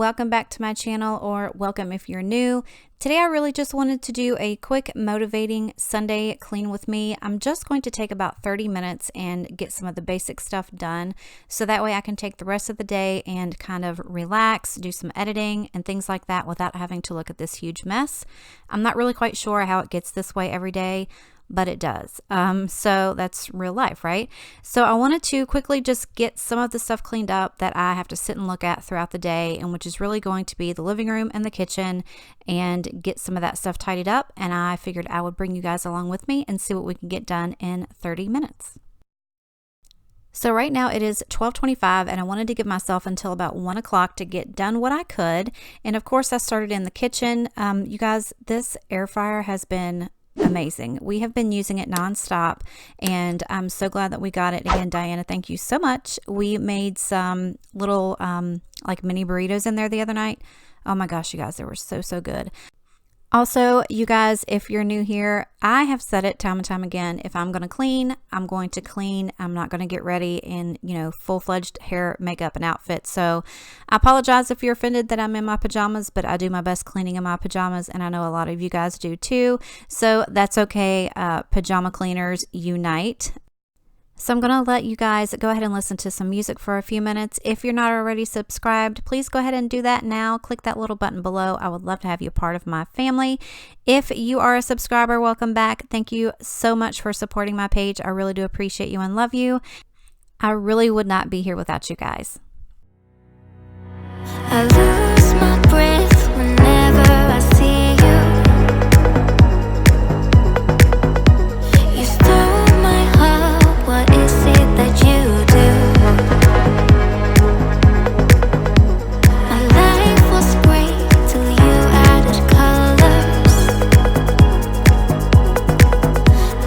welcome back to my channel, or welcome if you're new. Today I really just wanted to do a quick motivating Sunday clean with me. I'm just going to take about 30 minutes and get some of the basic stuff done, so that way I can take the rest of the day and kind of relax, do some editing and things like that without having to look at this huge mess. I'm not really quite sure how it gets this way every day, but it does. So that's real life, right? So I wanted to quickly just get some of the stuff cleaned up that I have to sit and look at throughout the day, and which is really going to be the living room and the kitchen, and get some of that stuff tidied up. And I figured I would bring you guys along with me and see what we can get done in 30 minutes. So right now it is 12:25, and I wanted to give myself until about 1 o'clock to get done what I could. And of course I started in the kitchen. You guys, this air fryer has been amazing. We have been using it nonstop, and I'm so glad that we got it. Again, Diana, thank you so much. We made some little like mini burritos in there the other night. Oh my gosh, you guys, they were so good. Also, you guys, if you're new here, I have said it time and time again, if I'm going to clean, I'm going to clean. I'm not going to get ready in, full-fledged hair, makeup, and outfit. So I apologize if you're offended that I'm in my pajamas, but I do my best cleaning in my pajamas, and I know a lot of you guys do too. So that's okay. Pajama cleaners unite. So I'm going to let you guys go ahead and listen to some music for a few minutes. If you're not already subscribed, please go ahead and do that now. Click that little button below. I would love to have you a part of my family. If you are a subscriber, welcome back. Thank you so much for supporting my page. I really do appreciate you and love you. I really would not be here without you guys. I lose my breath whenever I see you. You stole my heart. What is it that you do? My life was great till you added colors.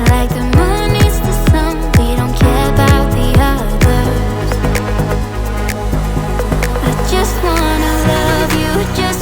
Like the moon needs the sun, we don't care about the others. I just wanna love you, just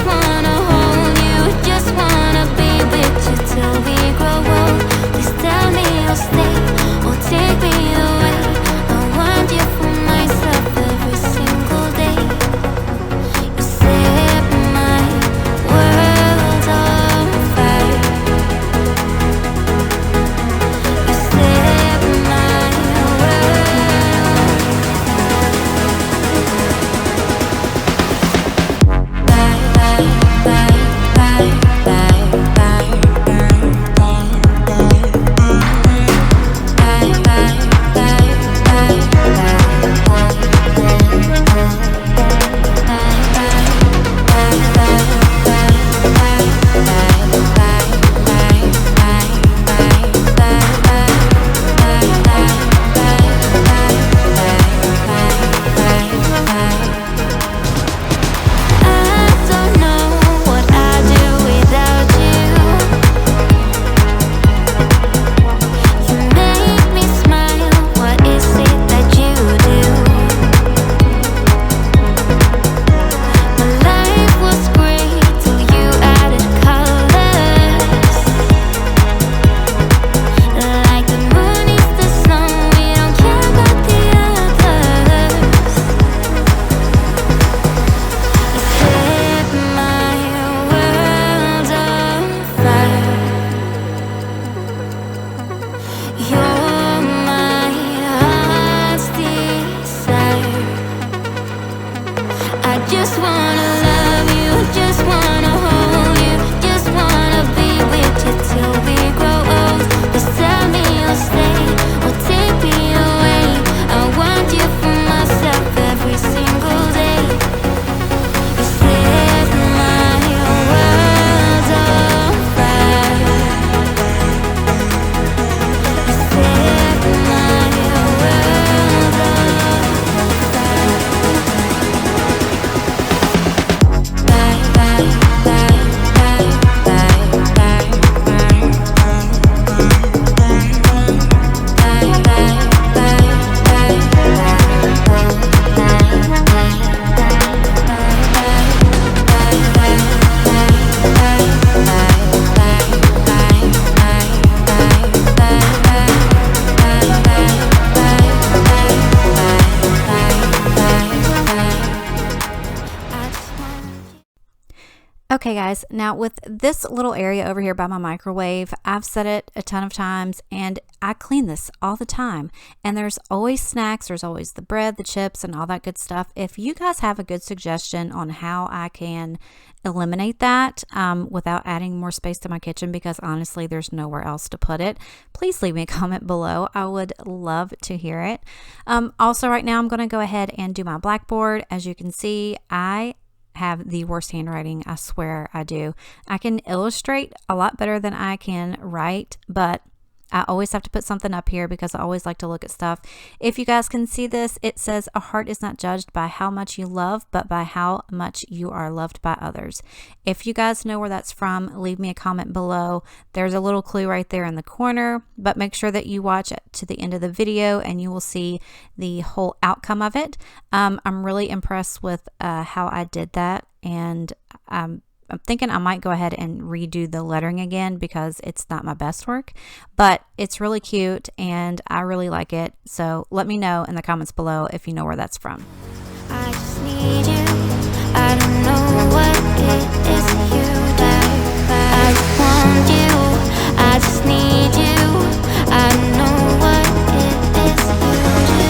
Okay guys, now with this little area over here by my microwave, I've set it a ton of times and I clean this all the time. And there's always snacks, there's always the bread, the chips, and all that good stuff. If you guys have a good suggestion on how I can eliminate that without adding more space to my kitchen, because honestly there's nowhere else to put it, please leave me a comment below. I would love to hear it. Also right now I'm going to go ahead and do my blackboard. As you can see, I have the worst handwriting. I swear I do. I can illustrate a lot better than I can write, but I always have to put something up here because I always like to look at stuff. If you guys can see this, it says a heart is not judged by how much you love, but by how much you are loved by others. If you guys know where that's from, leave me a comment below. There's a little clue right there in the corner, but make sure that you watch it to the end of the video and you will see the whole outcome of it. I'm really impressed with how I did that, and I'm thinking I might go ahead and redo the lettering again because it's not my best work, but it's really cute and I really like it. So let me know in the comments below if you know where that's from. I just need you. I don't know what it is you like. I just want you. I just need you. I don't know what it is you do.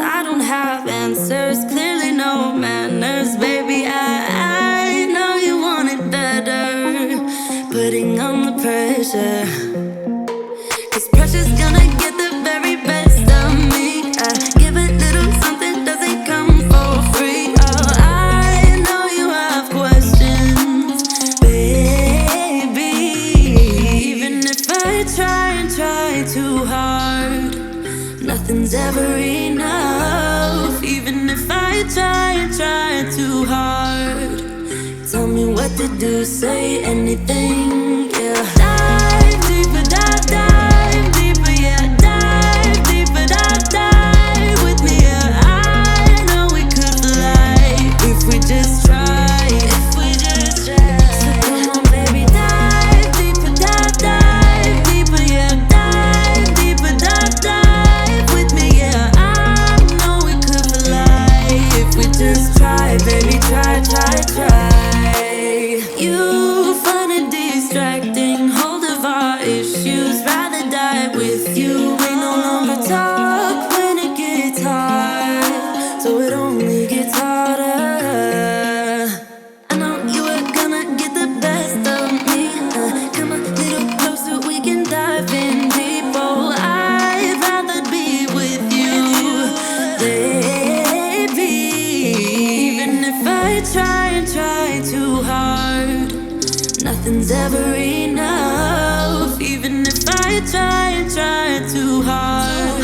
I don't have answers, clearly no manners, baby. I know you want it better, putting on the pressure, 'cause pressure's gonna get the very best of me. I give a little something, doesn't come for free. Oh, I know you have questions, baby. Even if I try and try too hard, nothing's ever enough. Even if I try and try too hard, tell me what to do, say anything, yeah. Dive deeper, dive deeper, yeah. Dive deeper, dive with me, yeah. I know we could fly if we just try, if we just try. So come on, baby, dive deeper, dive deeper, yeah. Dive deeper, dive with me, yeah. I know we could fly if we just try, baby, try, try, try. You find it distracting, hold of our issues, rather die with you. We no longer talk when it gets hard, so it only gets harder. I know you were gonna get the best of me. Come a little closer, we can dive in deep. Oh, I'd rather be with you, baby. Even if I try and try too hard, nothing's ever enough. Even if I try and try too hard,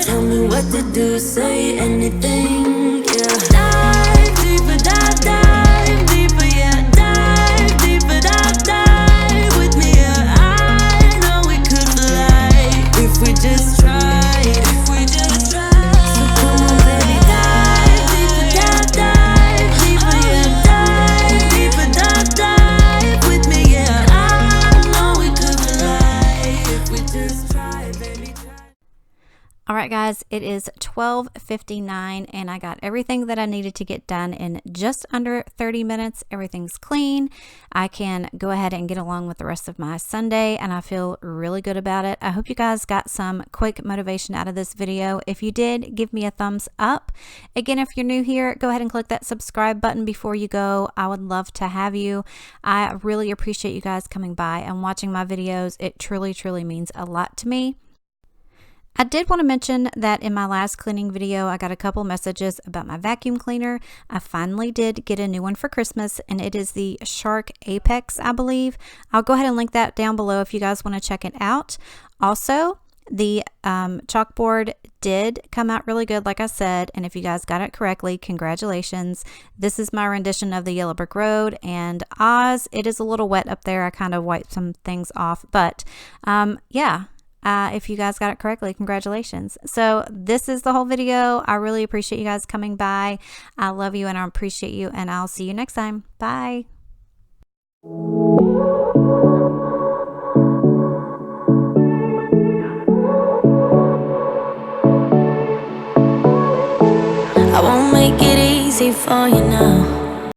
tell me what to do, say anything, yeah. Dive deeper, dive deeper, yeah. Dive deeper, dive with me, yeah. I know we could fly if we just tried, if we just tried. So come on, baby, dive deeper, dive deeper, yeah. Dive deeper, dive with me, yeah. I know we could fly if we just try, baby, try. All right, guys, it is 12:59 and I got everything that I needed to get done in just under 30 minutes. Everything's clean. I can go ahead and get along with the rest of my Sunday and I feel really good about it. I hope you guys got some quick motivation out of this video. If you did, give me a thumbs up. Again, if you're new here, go ahead and click that subscribe button before you go. I would love to have you. I really appreciate you guys coming by and watching my videos. It truly, truly means a lot to me. I did want to mention that in my last cleaning video, I got a couple messages about my vacuum cleaner. I finally did get a new one for Christmas, and it is the Shark Apex, I believe. I'll go ahead and link that down below if you guys want to check it out. Also, the chalkboard did come out really good, like I said, and if you guys got it correctly, congratulations. This is my rendition of the Yellow Brick Road and Oz. It is a little wet up there. I kind of wiped some things off, but yeah. If you guys got it correctly, congratulations. So this is the whole video. I really appreciate you guys coming by. I love you and I appreciate you, and I'll see you next time. Bye. I won't make it easy for you now.